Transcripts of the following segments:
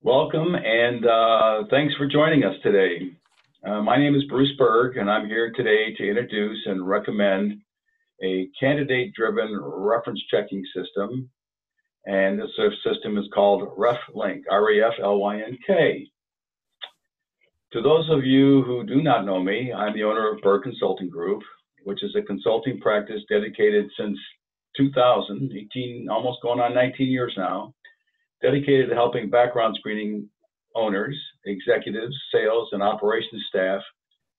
Welcome and thanks for joining us today. My name is Bruce Berg and I'm here today to introduce and recommend a candidate-driven reference checking system. And this system is called Reflynk, R-E-F-L-Y-N-K. To those of you who do not know me, I'm the owner of Berg Consulting Group, which is a consulting practice dedicated since 2018, almost going on 19 years now, dedicated to helping background screening owners, executives, sales, and operations staff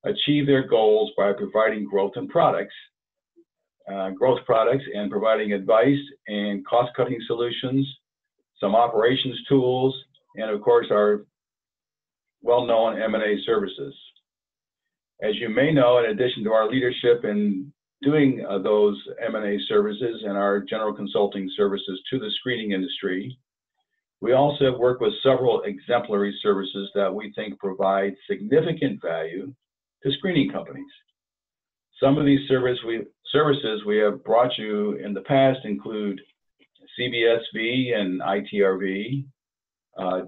achieve their goals by providing growth products and providing advice and cost-cutting solutions, some operations tools, and of course our well-known M&A services. As you may know, in addition to our leadership in doing those M&A services and our general consulting services to the screening industry, we also have worked with several exemplary services that we think provide significant value to screening companies. Some of these services we have brought you in the past include CBSV and ITRV,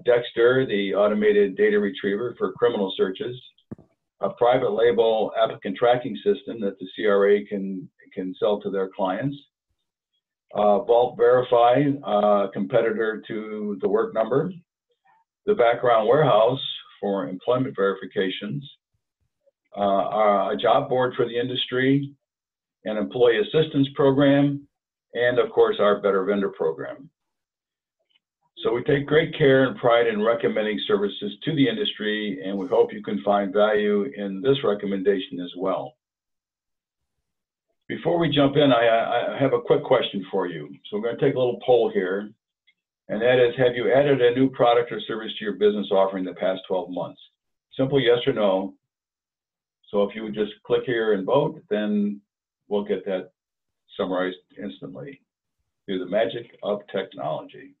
Dexter, the automated data retriever for criminal searches, a private label applicant tracking system that the CRA can sell to their clients, Vault Verify, competitor to the Work Number, the Background Warehouse for employment verifications, a job board for the industry, an employee assistance program, and of course our Better Vendor program. So we take great care and pride in recommending services to the industry, and we hope you can find value in this recommendation as well. Before we jump in, I have a quick question for you. So we're going to take a little poll here, and that is, have you added a new product or service to your business offering in the past 12 months? Simple yes or no. So if you would just click here and vote, then we'll get that summarized instantly through the magic of technology.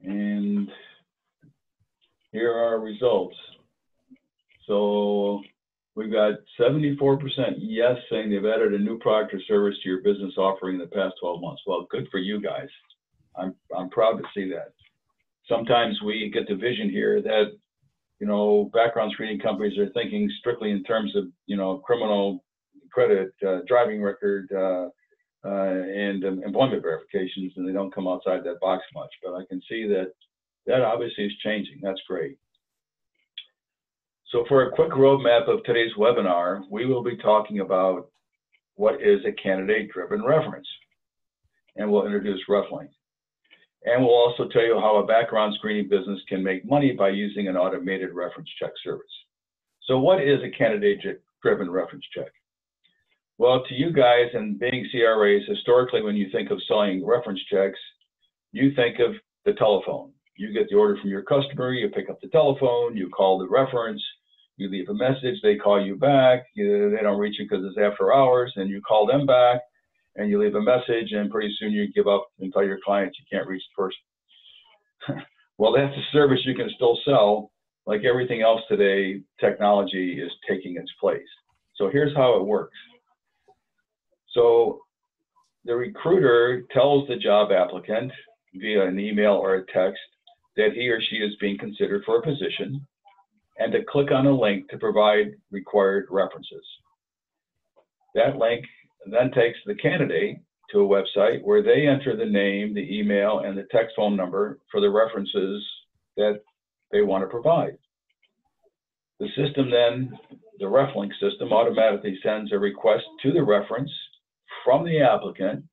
And here are our results. So we've got 74% yes, saying they've added a new product or service to your business offering in the past 12 months. Well, good for you guys. I'm proud to see that. Sometimes we get the vision here that, you know, background screening companies are thinking strictly in terms of, you know, criminal credit, driving record, and employment verifications, and they don't come outside that box much. But I can see that obviously is changing. That's great. So for a quick roadmap of today's webinar, we will be talking about what is a candidate-driven reference, and we'll introduce Reflynk. And we'll also tell you how a background screening business can make money by using an automated reference check service. So what is a candidate-driven reference check? Well, to you guys and being CRAs, historically, when you think of selling reference checks, you think of the telephone. You get the order from your customer, you pick up the telephone, you call the reference, you leave a message, they call you back, they don't reach you because it's after hours, and you call them back, and you leave a message, and pretty soon you give up and tell your clients you can't reach the person. Well, that's a service you can still sell. Like everything else today, technology is taking its place. So here's how it works. So the recruiter tells the job applicant via an email or a text that he or she is being considered for a position and to click on a link to provide required references. That link then takes the candidate to a website where they enter the name, the email, and the text phone number for the references that they want to provide. The system then, the Reflynk system, automatically sends a request to the reference from the applicant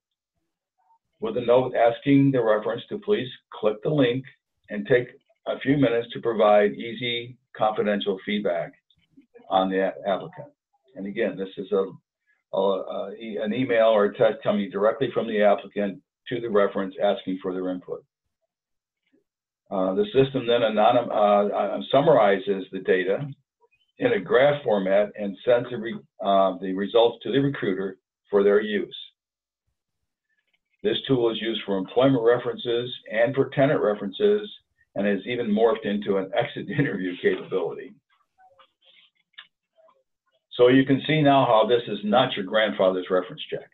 with a note asking the reference to please click the link and take a few minutes to provide easy, confidential feedback on the applicant. And again, this is an email or a text coming directly from the applicant to the reference asking for their input. The system then summarizes the data in a graph format and sends the results to the recruiter for their use. This tool is used for employment references and for tenant references, and has even morphed into an exit interview capability. So you can see now how this is not your grandfather's reference check.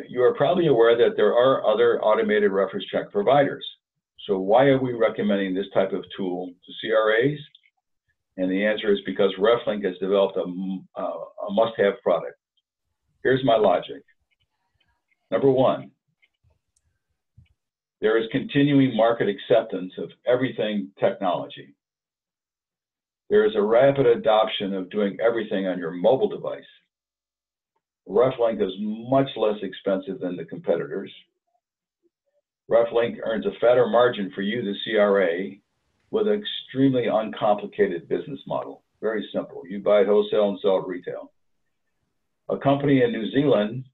You are probably aware that there are other automated reference check providers. So why are we recommending this type of tool to CRAs? And the answer is because Reflynk has developed a must-have product. Here's my logic. Number one, there is continuing market acceptance of everything technology. There is a rapid adoption of doing everything on your mobile device. Reflynk is much less expensive than the competitors. Reflynk earns a fatter margin for you, the CRA, with an extremely uncomplicated business model. Very simple. You buy it wholesale and sell it retail. A company in New Zealand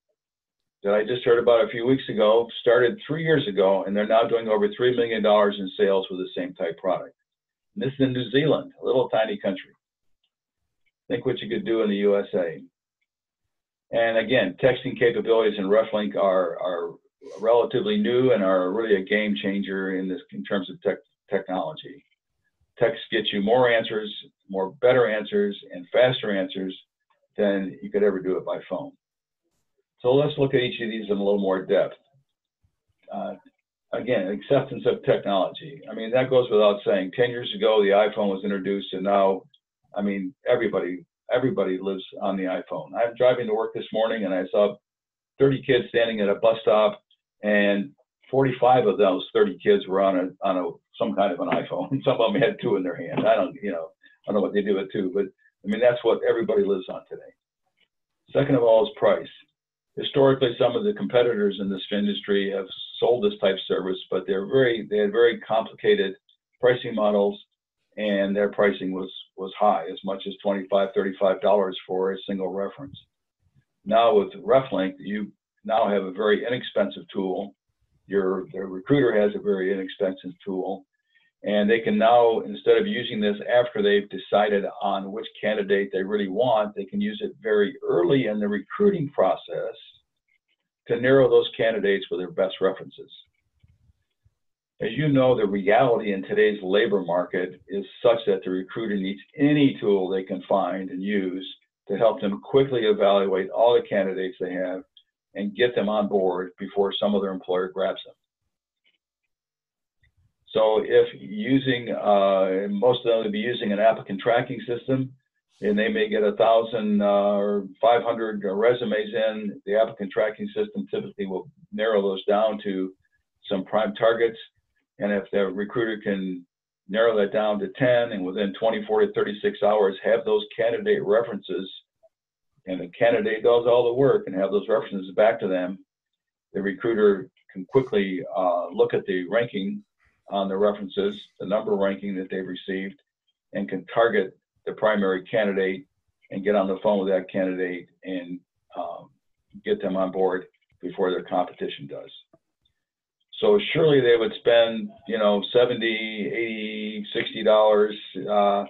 that I just heard about a few weeks ago started 3 years ago, and they're now doing over $3 million in sales with the same type product. And this is in New Zealand, a little tiny country. Think what you could do in the USA. And again, texting capabilities in Reflynk are relatively new and are really a game changer in terms of technology. Text gets you more answers, better answers, and faster answers than you could ever do it by phone. So let's look at each of these in a little more depth. Again, acceptance of technology. I mean, that goes without saying. 10 years ago, the iPhone was introduced, and now, I mean, everybody lives on the iPhone. I'm driving to work this morning, and I saw 30 kids standing at a bus stop, and 45 of those 30 kids were on some kind of an iPhone. Some of them had two in their hand. I don't know what they do with two, but I mean, that's what everybody lives on today. Second of all is price. Historically, some of the competitors in this industry have sold this type of service, but they had very complicated pricing models, and their pricing was high, as much as $25, $35 for a single reference. Now with Reflynk, you now have a very inexpensive tool. The recruiter has a very inexpensive tool, and they can now, instead of using this after they've decided on which candidate they really want, they can use it very early in the recruiting process to narrow those candidates with their best references. As you know, the reality in today's labor market is such that the recruiter needs any tool they can find and use to help them quickly evaluate all the candidates they have and get them on board before some other employer grabs them. So if most of them will be using an applicant tracking system, and they may get 1,000 or 500 resumes in, the applicant tracking system typically will narrow those down to some prime targets. And if the recruiter can narrow that down to 10 and within 24 to 36 hours have those candidate references, and the candidate does all the work and have those references back to them, the recruiter can quickly look at the ranking on the references, the number ranking that they've received, and can target the primary candidate and get on the phone with that candidate and get them on board before their competition does. So surely they would spend, $70, $80, $60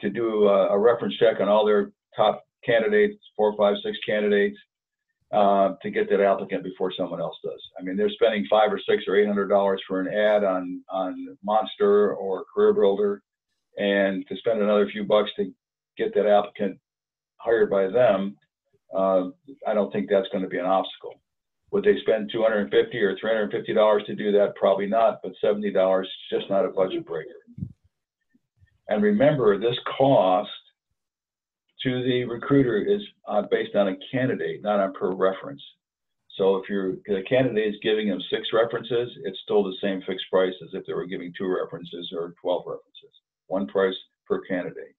to do a reference check on all their top candidates, 4, 5, 6 candidates, to get that applicant before someone else does. I mean, they're spending $500 or $600 or $800 for an ad on Monster or Career Builder, and to spend another few bucks to get that applicant hired by them, I don't think that's going to be an obstacle. Would they spend $250 or $350 to do that? Probably not, but $70 is just not a budget breaker. And remember, this cost to the recruiter is based on a candidate, not on per reference. So if the candidate is giving them 6 references, it's still the same fixed price as if they were giving 2 references or 12 references. One price per candidate.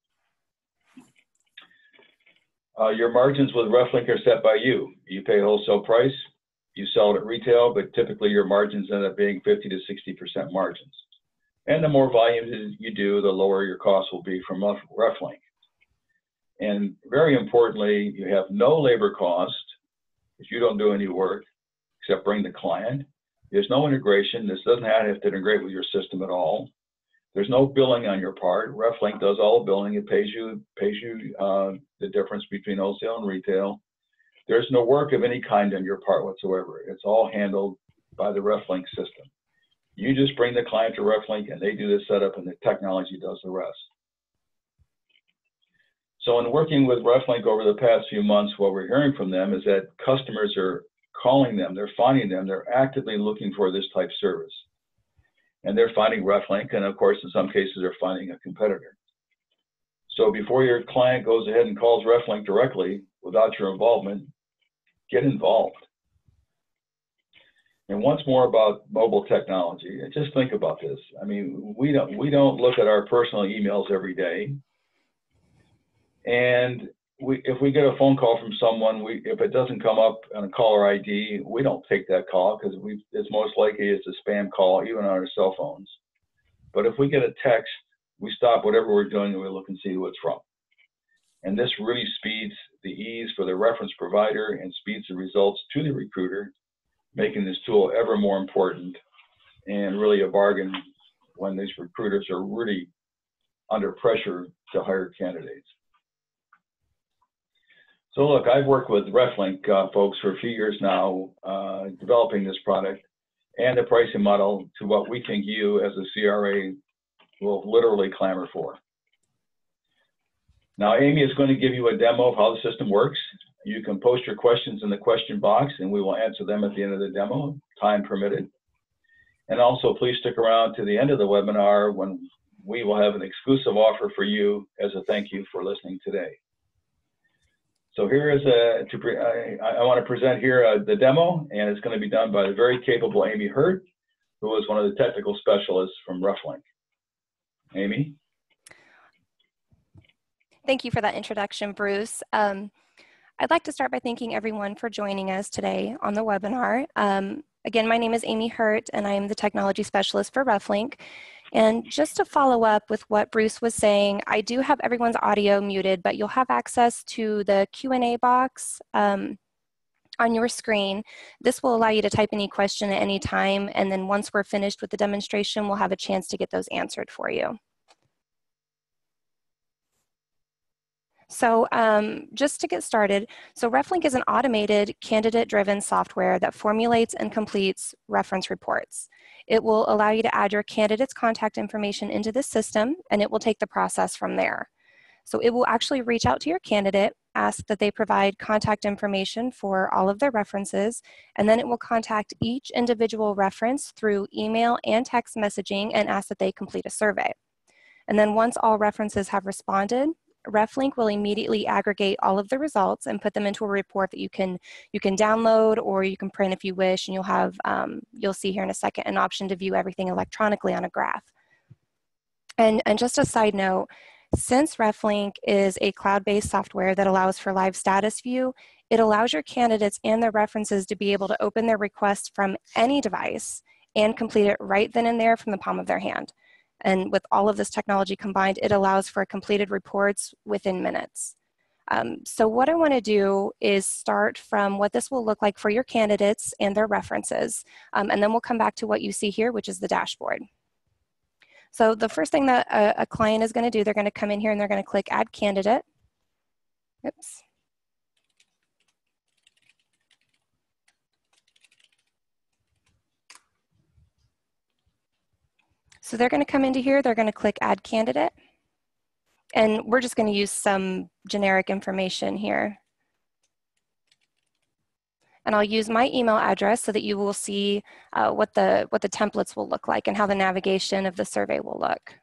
Your margins with Reflynk are set by you. You pay wholesale price, you sell it at retail, but typically your margins end up being 50 to 60% margins. And the more volume you do, the lower your costs will be from Reflynk. And very importantly, you have no labor cost if you don't do any work except bring the client. There's no integration. This doesn't have to integrate with your system at all. There's no billing on your part. Reflynk does all the billing. It pays you the difference between wholesale and retail. There's no work of any kind on your part whatsoever. It's all handled by the Reflynk system. You just bring the client to Reflynk and they do the setup and the technology does the rest. So in working with Reflynk over the past few months, what we're hearing from them is that customers are calling them, they're finding them, they're actively looking for this type of service. And they're finding Reflynk, and of course, in some cases, they're finding a competitor. So before your client goes ahead and calls Reflynk directly without your involvement, get involved. And once more about mobile technology, just think about this. I mean, we don't look at our personal emails every day. And if we get a phone call from someone, if it doesn't come up on a caller ID, we don't take that call because it's most likely it's a spam call, even on our cell phones. But if we get a text, we stop whatever we're doing and we look and see who it's from. And this really speeds the ease for the reference provider and speeds the results to the recruiter, making this tool ever more important and really a bargain when these recruiters are really under pressure to hire candidates. So look, I've worked with Reflynk folks for a few years now, developing this product and the pricing model to what we think you as a CRA will literally clamor for. Now, Amy is going to give you a demo of how the system works. You can post your questions in the question box and we will answer them at the end of the demo, time permitted. And also please stick around to the end of the webinar when we will have an exclusive offer for you as a thank you for listening today. So here is I want to present here the demo, and it's going to be done by the very capable Amy Hurt, who is one of the technical specialists from Reflynk. Amy? Thank you for that introduction, Bruce. I'd like to start by thanking everyone for joining us today on the webinar. Again, my name is Amy Hurt, and I am the technology specialist for Reflynk. And just to follow up with what Bruce was saying, I do have everyone's audio muted, but you'll have access to the Q&A box on your screen. This will allow you to type any question at any time, and then once we're finished with the demonstration, we'll have a chance to get those answered for you. So just to get started, so Reflynk is an automated candidate-driven software that formulates and completes reference reports. It will allow you to add your candidate's contact information into the system, and it will take the process from there. So it will actually reach out to your candidate, ask that they provide contact information for all of their references, and then it will contact each individual reference through email and text messaging and ask that they complete a survey. And then once all references have responded, Reflynk will immediately aggregate all of the results and put them into a report that you can download or you can print if you wish, and you'll have you'll see here in a second an option to view everything electronically on a graph. And just a side note, since Reflynk is a cloud-based software that allows for live status view, it allows your candidates and their references to be able to open their request from any device and complete it right then and there from the palm of their hand. And with all of this technology combined, it allows for completed reports within minutes. So what I want to do is start from what this will look like for your candidates and their references. And then we'll come back to what you see here, which is the dashboard. So the first thing that a client is going to do, they're going to come in here and they're going to click Add Candidate. Oops. So they're going to come into here, they're going to click Add Candidate, and we're just going to use some generic information here. And I'll use my email address so that you will see what the templates will look like and how the navigation of the survey will look.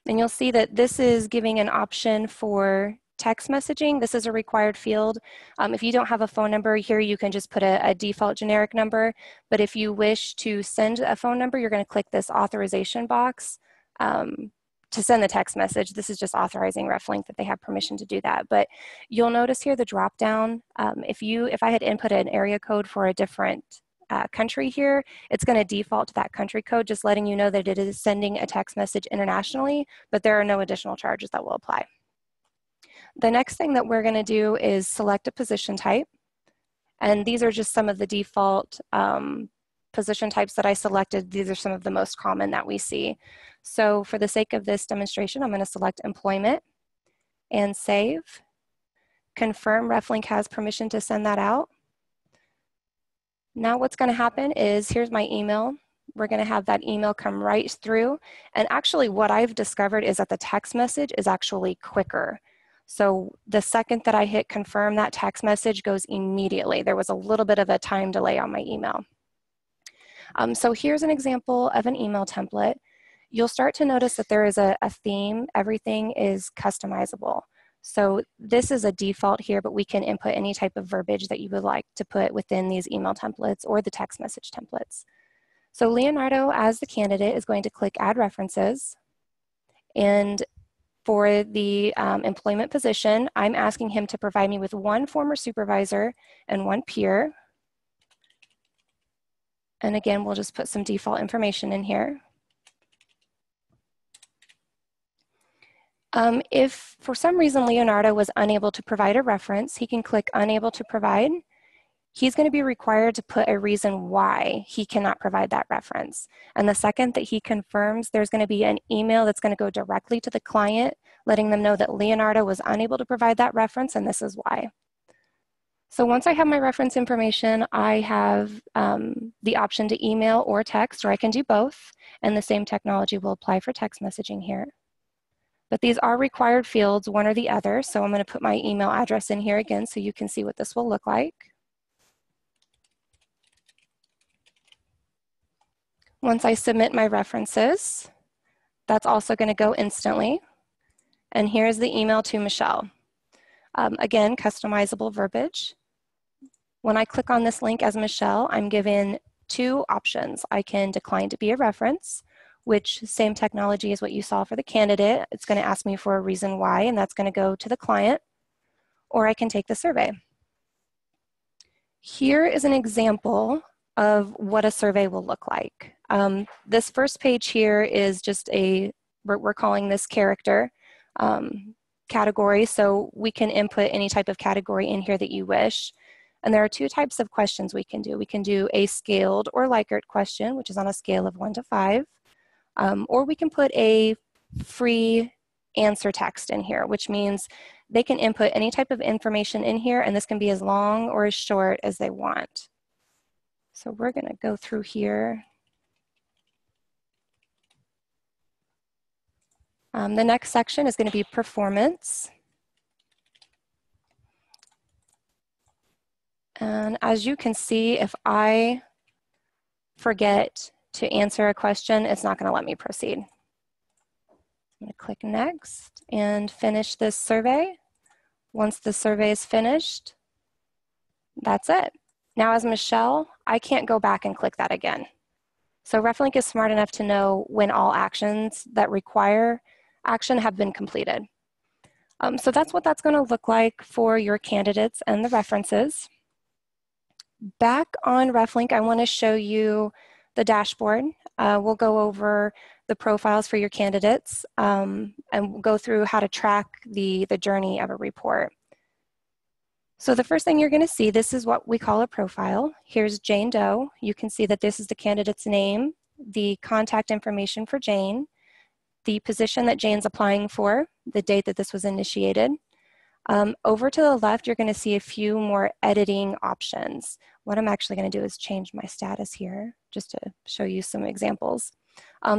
And you'll see that this is giving an option for text messaging. This is a required field. If you don't have a phone number here, you can just put a default generic number. But if you wish to send a phone number, you're going to click this authorization box to send the text message. This is just authorizing Reflynk that they have permission to do that. But you'll notice here the drop down. If I had input an area code for a different country here, it's going to default to that country code, just letting you know that it is sending a text message internationally, but there are no additional charges that will apply. The next thing that we're going to do is select a position type. And these are just some of the default position types that I selected. These are some of the most common that we see. So for the sake of this demonstration, I'm going to select employment and save. Confirm Reflynk has permission to send that out. Now what's going to happen is, here's my email. we're going to have that email come right through. And actually what I've discovered is that the text message is actually quicker. So the second that I hit confirm, that text message goes immediately. There was a little bit of a time delay on my email. So here's an example of an email template. You'll start to notice that there is a theme. Everything is customizable. So this is a default here, but we can input any type of verbiage that you would like to put within these email templates or the text message templates. So Leonardo, as the candidate, is going to click Add References. And for the employment position, I'm asking him to provide me with one former supervisor and one peer. And again, we'll just put some default information in here. If for some reason Leonardo was unable to provide a reference, he can click Unable to Provide. He's going to be required to put a reason why he cannot provide that reference. And the second that he confirms, there's going to be an email that's going to go directly to the client, letting them know that Leonardo was unable to provide that reference, and this is why. So once I have my reference information, I have the option to email or text, or I can do both, and the same technology will apply for text messaging here. But these are required fields, one or the other, so I'm going to put my email address in here again so you can see what this will look like. Once I submit my references, that's also going to go instantly. And here's the email to Michelle. Again, customizable verbiage. When I click on this link as Michelle, I'm given two options. I can decline to be a reference, which same technology as what you saw for the candidate. It's going to ask me for a reason why, and that's going to go to the client, or I can take the survey. Here is an example of what a survey will look like. This first page here is just we're calling this character category, so we can input any type of category in here that you wish. And there are two types of questions we can do. We can do a scaled or Likert question, which is on a scale of 1 to 5. Or we can put a free answer text in here, which means they can input any type of information in here, and this can be as long or as short as they want. So we're going to go through here. The next section is going to be performance. And as you can see, if I forget to answer a question, it's not going to let me proceed. I'm going to click next and finish this survey. Once the survey is finished, that's it. Now as Michelle, I can't go back and click that again. So Reflynk is smart enough to know when all actions that require action have been completed. So that's what that's going to look like for your candidates and the references. Back on Reflynk, I want to show you the dashboard. We'll go over the profiles for your candidates and we'll go through how to track the journey of a report. So the first thing you're going to see, this is what we call a profile. Here's Jane Doe. You can see that this is the candidate's name, the contact information for Jane, the position that Jane's applying for, the date that this was initiated. Over to the left, you're going to see a few more editing options. What I'm actually going to do is change my status here just to show you some examples.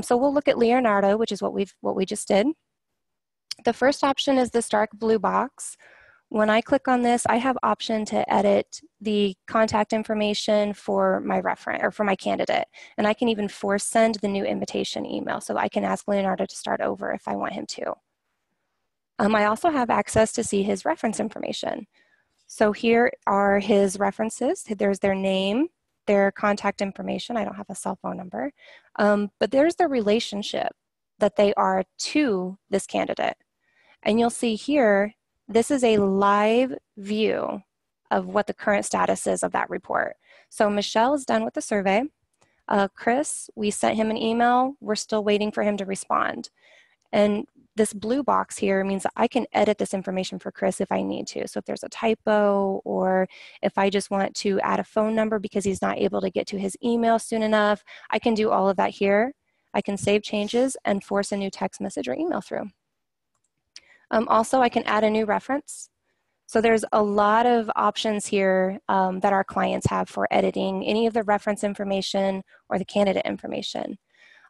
So we'll look at Leonardo, which is what we just did. The first option is this dark blue box. When I click on this, I have option to edit the contact information for my reference or for my candidate. And I can even force send the new invitation email. So I can ask Leonardo to start over if I want him to. I also have access to see his reference information. So here are his references. There's their name, their contact information. I don't have a cell phone number, but there's the relationship that they are to this candidate. And you'll see here, this is a live view of what the current status is of that report. So Michelle is done with the survey. Chris, we sent him an email. We're still waiting for him to respond. And this blue box here means that I can edit this information for Chris if I need to. So if there's a typo or if I just want to add a phone number because he's not able to get to his email soon enough, I can do all of that here. I can save changes and force a new text message or email through. Also, I can add a new reference. So there's a lot of options here that our clients have for editing any of the reference information or the candidate information.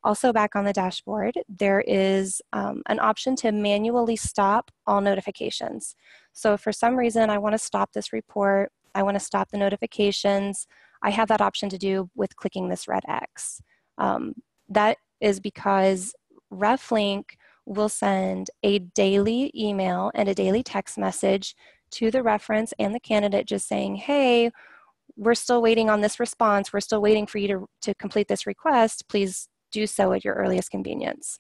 Also back on the dashboard, there is an option to manually stop all notifications. So if for some reason I want to stop this report, I want to stop the notifications, I have that option to do with clicking this red X. That is because Reflynk will send a daily email and a daily text message to the reference and the candidate just saying, hey, we're still waiting on this response. We're still waiting for you to complete this request. Please do so at your earliest convenience.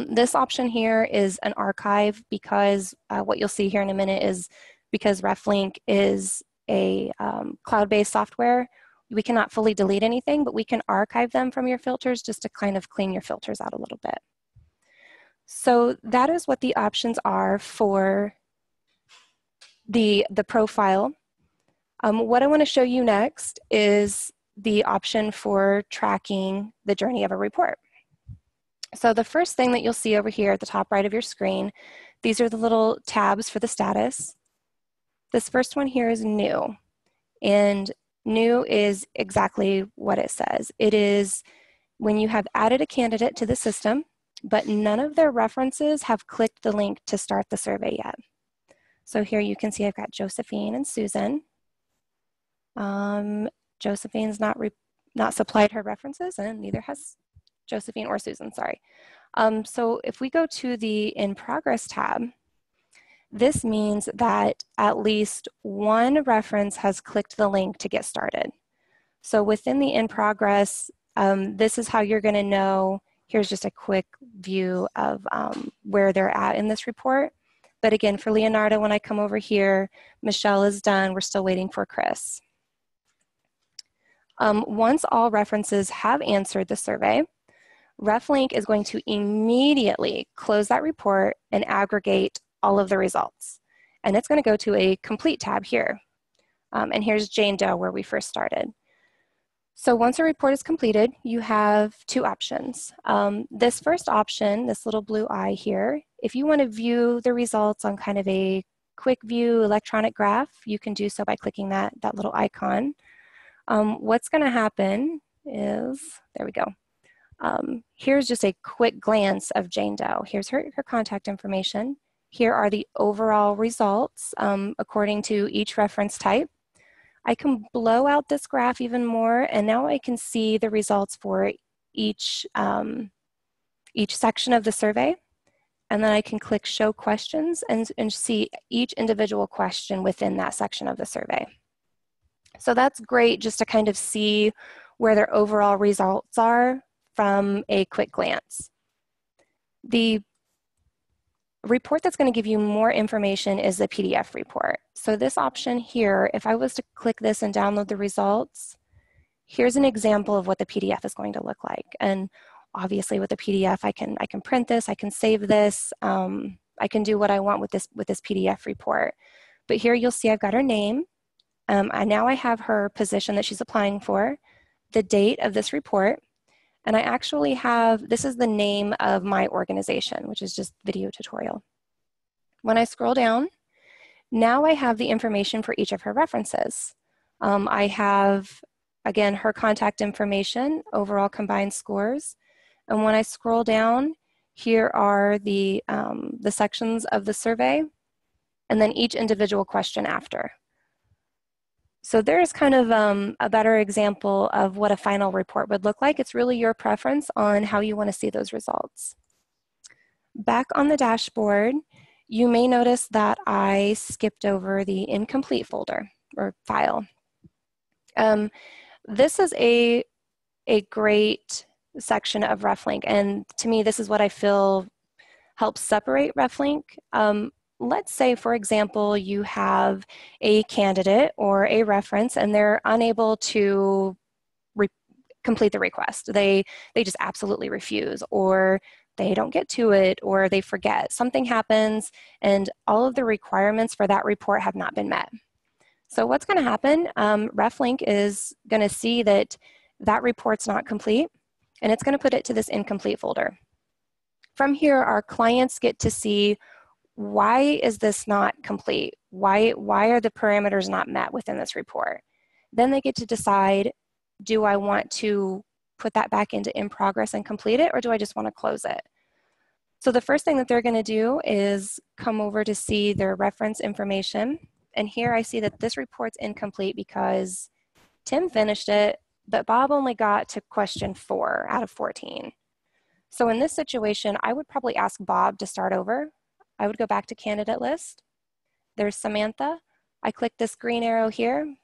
This option here is an archive because what you'll see here in a minute is because Reflynk is a cloud-based software, we cannot fully delete anything, but we can archive them from your filters just to kind of clean your filters out a little bit. So that is what the options are for the profile. What I want to show you next is the option for tracking the journey of a report. So the first thing that you'll see over here at the top right of your screen, these are the little tabs for the status. This first one here is new, and new is exactly what it says. It is when you have added a candidate to the system, but none of their references have clicked the link to start the survey yet. So here you can see I've got Josephine and Susan. Josephine's not supplied her references, and neither has Josephine or Susan, sorry. So if we go to the In Progress tab, this means that at least one reference has clicked the link to get started. So within the In Progress, this is how you're going to know. Here's just a quick view of where they're at in this report. But again, for Leonardo, when I come over here, Michelle is done. We're still waiting for Chris. Once all references have answered the survey, Reflynk is going to immediately close that report and aggregate all of the results. And it's going to go to a complete tab here. And here's Jane Doe where we first started. So once a report is completed, you have two options. This first option, this little blue eye here, if you want to view the results on kind of a quick view electronic graph, you can do so by clicking that little icon. What's going to happen is, there we go. Here's just a quick glance of Jane Doe. Here's her contact information. Here are the overall results according to each reference type. I can blow out this graph even more, and now I can see the results for each section of the survey. And then I can click Show Questions and see each individual question within that section of the survey. So that's great just to kind of see where their overall results are from a quick glance. The report that's going to give you more information is the PDF report. So this option here, if I was to click this and download the results, here's an example of what the PDF is going to look like. And obviously with the PDF, I can print this, I can save this, I can do what I want with this PDF report. But here you'll see I've got her name. And now I have her position that she's applying for, the date of this report, and I actually have, this is the name of my organization, which is just Video Tutorial. When I scroll down, now I have the information for each of her references. I have, again, her contact information, overall combined scores, and when I scroll down, here are the sections of the survey, and then each individual question after. So there's kind of a better example of what a final report would look like. It's really your preference on how you want to see those results. Back on the dashboard, you may notice that I skipped over the incomplete folder or file. This is a great section of Reflynk, and to me, this is what I feel helps separate Reflynk. Let's say, for example, you have a candidate or a reference and they're unable to complete the request. They just absolutely refuse, or they don't get to it, or they forget. Something happens and all of the requirements for that report have not been met. So what's going to happen, Reflynk is going to see that that report's not complete, and it's going to put it to this incomplete folder. From here, our clients get to see why is this not complete? Why are the parameters not met within this report? Then they get to decide, do I want to put that back into in progress and complete it, or do I just want to close it? So the first thing that they're going to do is come over to see their reference information. And here I see that this report's incomplete because Tim finished it, but Bob only got to question 4 out of 14. So in this situation, I would probably ask Bob to start over. I would go back to candidate list. There's Samantha. I click this green arrow here,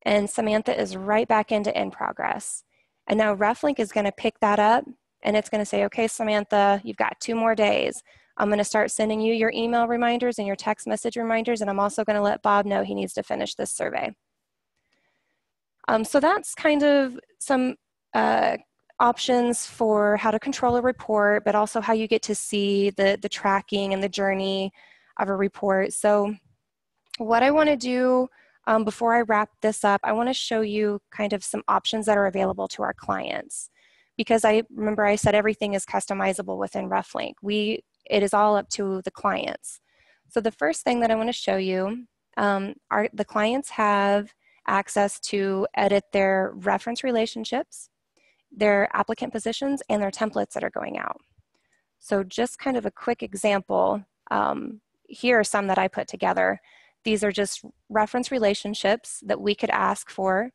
and Samantha is right back into in progress. And now Reflynk is going to pick that up, and it's going to say, okay, Samantha, you've got 2 more days. I'm going to start sending you your email reminders and your text message reminders, and I'm also going to let Bob know he needs to finish this survey. So that's kind of some options for how to control a report, but also how you get to see the tracking and the journey of a report. So what I want to do before I wrap this up, I want to show you kind of some options that are available to our clients. Because remember I said everything is customizable within Reflynk. It is all up to the clients. So the first thing that I want to show you, the clients have access to edit their reference relationships, their applicant positions, and their templates that are going out. So just kind of a quick example, here are some that I put together. These are just reference relationships that we could ask for.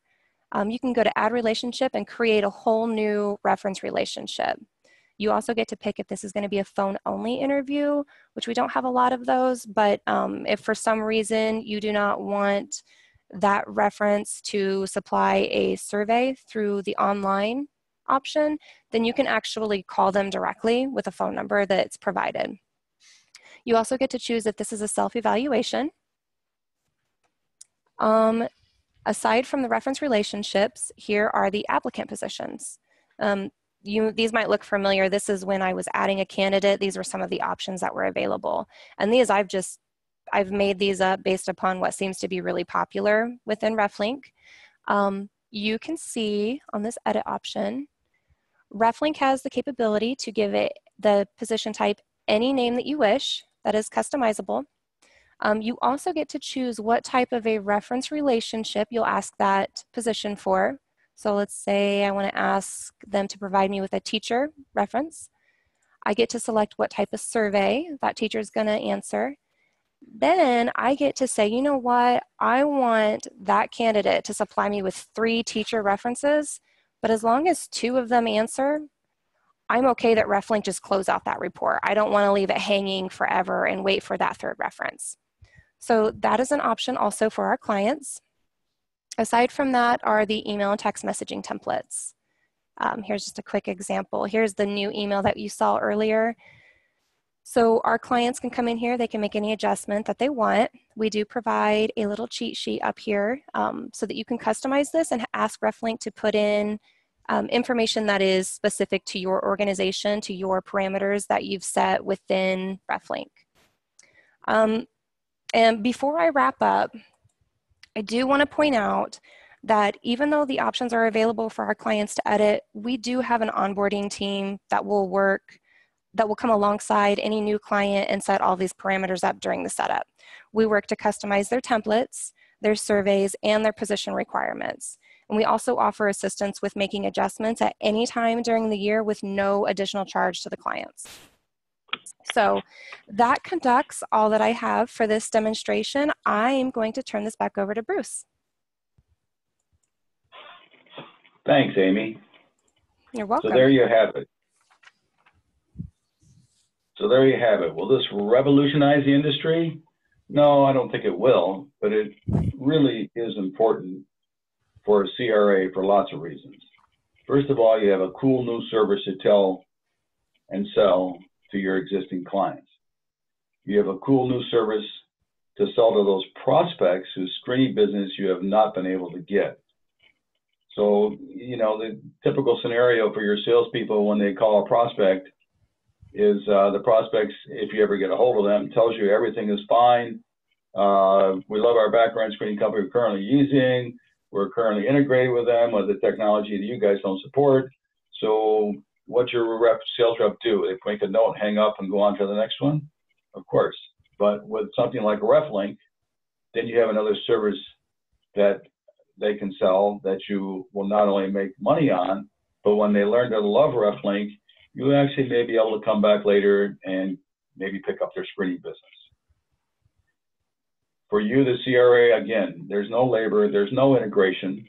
You can go to add relationship and create a whole new reference relationship. You also get to pick if this is going to be a phone-only interview, which we don't have a lot of those, but if for some reason you do not want that reference to supply a survey through the online option, then you can actually call them directly with a phone number that's provided. You also get to choose if this is a self-evaluation. Aside from the reference relationships, here are the applicant positions. These might look familiar. This is when I was adding a candidate. These were some of the options that were available. And these I've made these up based upon what seems to be really popular within Reflynk. You can see on this edit option, Reflynk has the capability to give it the position type any name that you wish that is customizable. You also get to choose what type of a reference relationship you'll ask that position for. So let's say I want to ask them to provide me with a teacher reference. I get to select what type of survey that teacher is going to answer. Then I get to say, you know what, I want that candidate to supply me with 3 teacher references, but as long as 2 of them answer, I'm okay that Reflynk just close out that report. I don't want to leave it hanging forever and wait for that 3rd reference. So that is an option also for our clients. Aside from that are the email and text messaging templates. Here's just a quick example. Here's the new email that you saw earlier. So our clients can come in here, they can make any adjustment that they want. We do provide a little cheat sheet up here so that you can customize this and ask Reflynk to put in information that is specific to your organization, to your parameters that you've set within Reflynk. And before I wrap up, I do want to point out that even though the options are available for our clients to edit, we do have an onboarding team that will come alongside any new client and set all these parameters up during the setup. We work to customize their templates, their surveys, and their position requirements. And we also offer assistance with making adjustments at any time during the year with no additional charge to the clients. So that conducts all that I have for this demonstration. I am going to turn this back over to Bruce. Thanks, Amy. You're welcome. So there you have it. Will this revolutionize the industry? No, I don't think it will, but it really is important for a CRA for lots of reasons. First of all, you have a cool new service to tell and sell to your existing clients. You have a cool new service to sell to those prospects whose screening business you have not been able to get. So, you know, the typical scenario for your salespeople when they call a prospect is the prospects, if you ever get a hold of them, tells you everything is fine. We love our background screening company we're currently using. We're currently integrated with them with the technology that you guys don't support. So what's your sales rep do? They make a note, hang up, and go on to the next one? of course. But with something like Reflynk, then you have another service that they can sell that you will not only make money on, but when they learn to love Reflynk, you actually may be able to come back later and maybe pick up their screening business. For you, the CRA, again, there's no labor, there's no integration,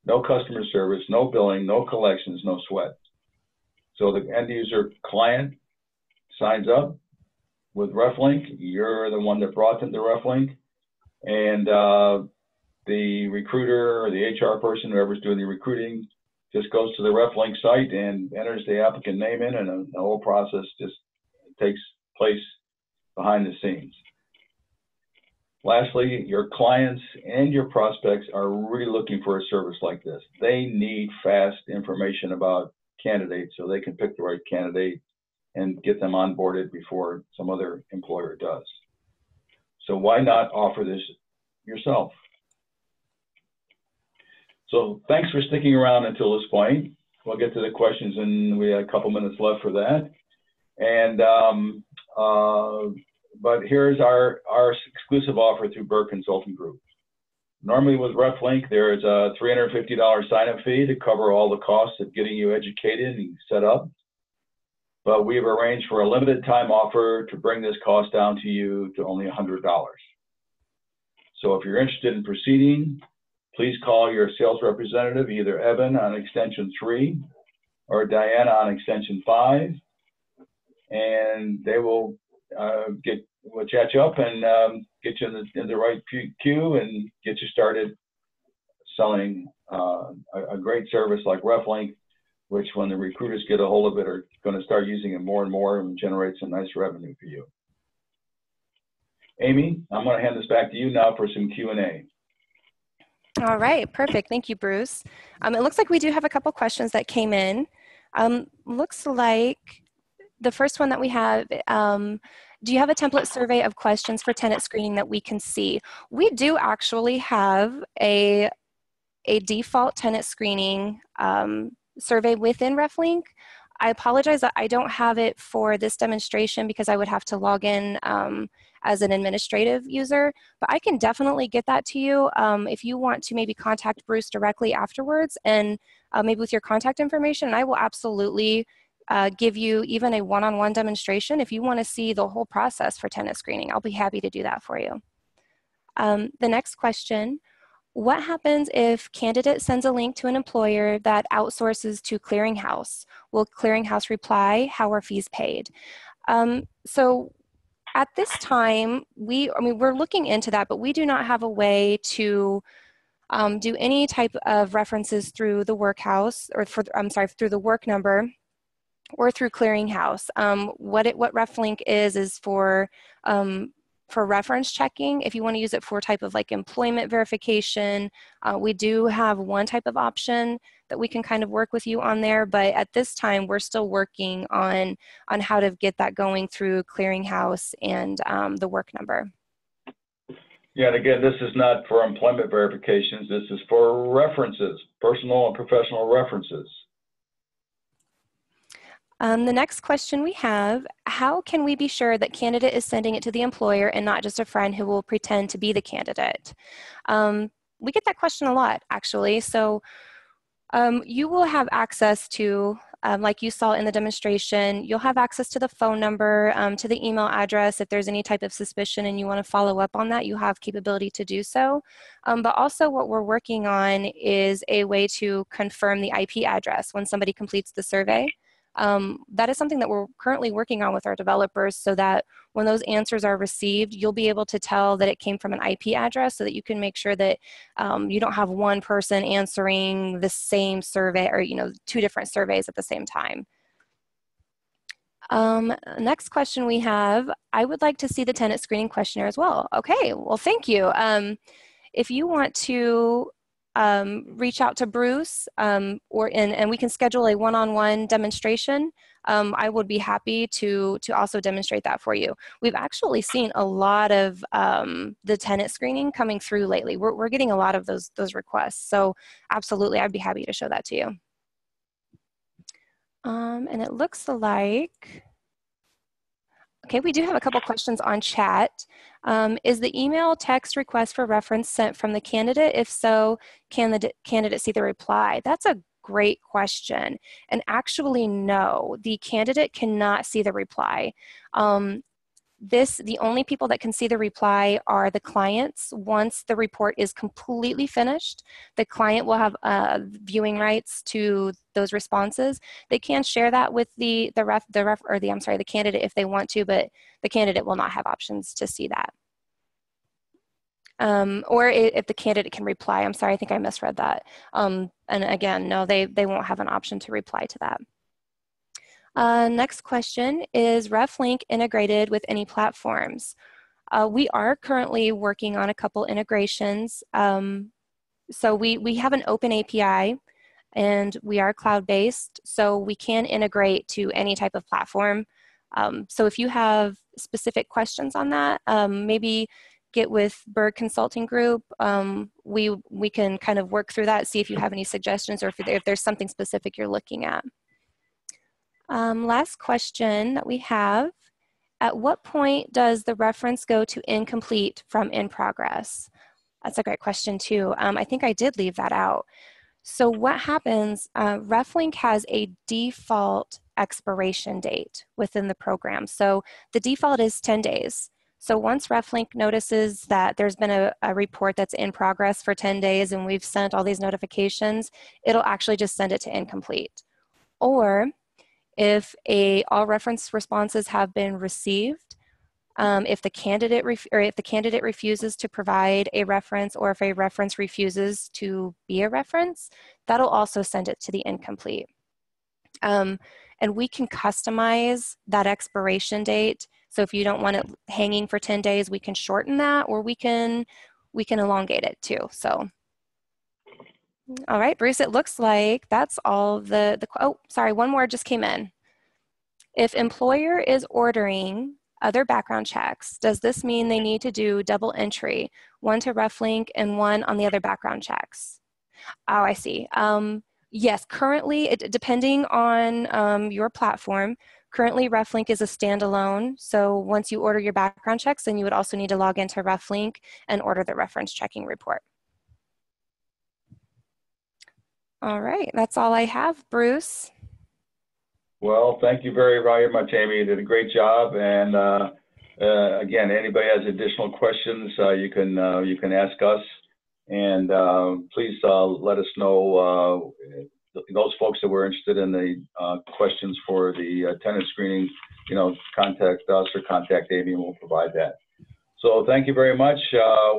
no customer service, no billing, no collections, no sweat. So the end user client signs up with Reflynk. You're the one that brought them to Reflynk. And the recruiter or the HR person, whoever's doing the recruiting, just goes to the Reflynk site and enters the applicant name in, and the whole process just takes place behind the scenes. Lastly, your clients and your prospects are really looking for a service like this. They need fast information about candidates so they can pick the right candidate and get them onboarded before some other employer does. So why not offer this yourself? So thanks for sticking around until this point. We'll get to the questions, and we have a couple minutes left for that. And but here's our exclusive offer through Berg Consulting Group. Normally with Reflynk, there's a $350 sign-up fee to cover all the costs of getting you educated and set up. But we've arranged for a limited time offer to bring this cost down to you to only $100. So if you're interested in proceeding, please call your sales representative, either Evan on extension 3 or Diana on extension 5, and they will we'll chat you up and get you in the right queue and get you started selling a great service like Reflynk, which when the recruiters get a hold of it are going to start using it more and more and generate some nice revenue for you. Amy, I'm going to hand this back to you now for some Q&A. All right, perfect. Thank you, Bruce. It looks like we do have a couple questions that came in. Looks like the first one that we have, do you have a template survey of questions for tenant screening that we can see? We do actually have a default tenant screening survey within Reflynk. I apologize that I don't have it for this demonstration because I would have to log in as an administrative user, but I can definitely get that to you if you want to maybe contact Bruce directly afterwards and maybe with your contact information, and I will absolutely give you even a one-on-one demonstration if you want to see the whole process for tenant screening. I'll be happy to do that for you. The next question, what happens if candidate sends a link to an employer that outsources to clearinghouse? Will clearinghouse reply, how are fees paid? So at this time, we're looking into that, but we do not have a way to do any type of references through the workhouse, or through the work number or through clearinghouse. What Reflynk is for reference checking. If you want to use it for type of like employment verification, we do have one type of option that we can kind of work with you on there, but at this time we're still working on how to get that going through clearinghouse and the work number. Yeah, and again, this is not for employment verifications, this is for references, personal and professional references. The next question we have, how can we be sure that candidate is sending it to the employer and not just a friend who will pretend to be the candidate? We get that question a lot, actually. So you will have access to, like you saw in the demonstration, you'll have access to the phone number, to the email address. If there's any type of suspicion and you want to follow up on that, you have capability to do so. But also what we're working on is a way to confirm the IP address when somebody completes the survey. That is something that we're currently working on with our developers so that when those answers are received, you'll be able to tell that it came from an IP address so that you can make sure that you don't have one person answering the same survey or, two different surveys at the same time. Next question we have, I would like to see the tenant screening questionnaire as well. Okay, well, thank you. If you want to reach out to Bruce and we can schedule a one-on-one demonstration, I would be happy to also demonstrate that for you. We've actually seen a lot of the tenant screening coming through lately. We're getting a lot of those requests. So absolutely, I'd be happy to show that to you. And it looks like, Okay, we do have a couple questions on chat. Is the email text request for reference sent from the candidate? If so, can the candidate see the reply? That's a great question. And actually, no, the candidate cannot see the reply. The only people that can see the reply are the clients. Once the report is completely finished, the client will have viewing rights to those responses. They can share that with the candidate if they want to, but the candidate will not have options to see that. Or if the candidate can reply. I'm sorry, I think I misread that. And again, no, they won't have an option to reply to that. Next question, is Reflynk integrated with any platforms? We are currently working on a couple integrations. So we have an open API and we are cloud-based, so we can integrate to any type of platform. So if you have specific questions on that, maybe get with Berg Consulting Group. We can kind of work through that, see if you have any suggestions or if there's something specific you're looking at. Last question that we have, at what point does the reference go to incomplete from in progress? That's a great question too. I think I did leave that out. So what happens, Reflynk has a default expiration date within the program. So the default is 10 days. So once Reflynk notices that there's been a report that's in progress for 10 days and we've sent all these notifications, it'll actually just send it to incomplete. Or if all reference responses have been received, if the candidate refuses to provide a reference, or if a reference refuses to be a reference, that'll also send it to the incomplete. And we can customize that expiration date. So if you don't want it hanging for 10 days, we can shorten that, or we can elongate it too. So. All right, Bruce, it looks like that's all oh, sorry, one more just came in. If employer is ordering other background checks, does this mean they need to do double entry, one to Reflynk and one on the other background checks? Oh, I see. Yes, currently, depending on your platform, currently Reflynk is a standalone. So once you order your background checks, then you would also need to log into Reflynk and order the reference checking report. All right, that's all I have, Bruce. Well, thank you very, very much, Amy. You did a great job. And again, anybody has additional questions, you can ask us. And please let us know, those folks that were interested in the questions for the attendance screening, contact us or contact Amy and we'll provide that. So thank you very much.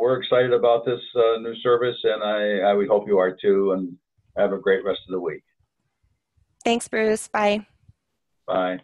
We're excited about this new service, and we hope you are too. And have a great rest of the week. Thanks, Bruce. Bye. Bye.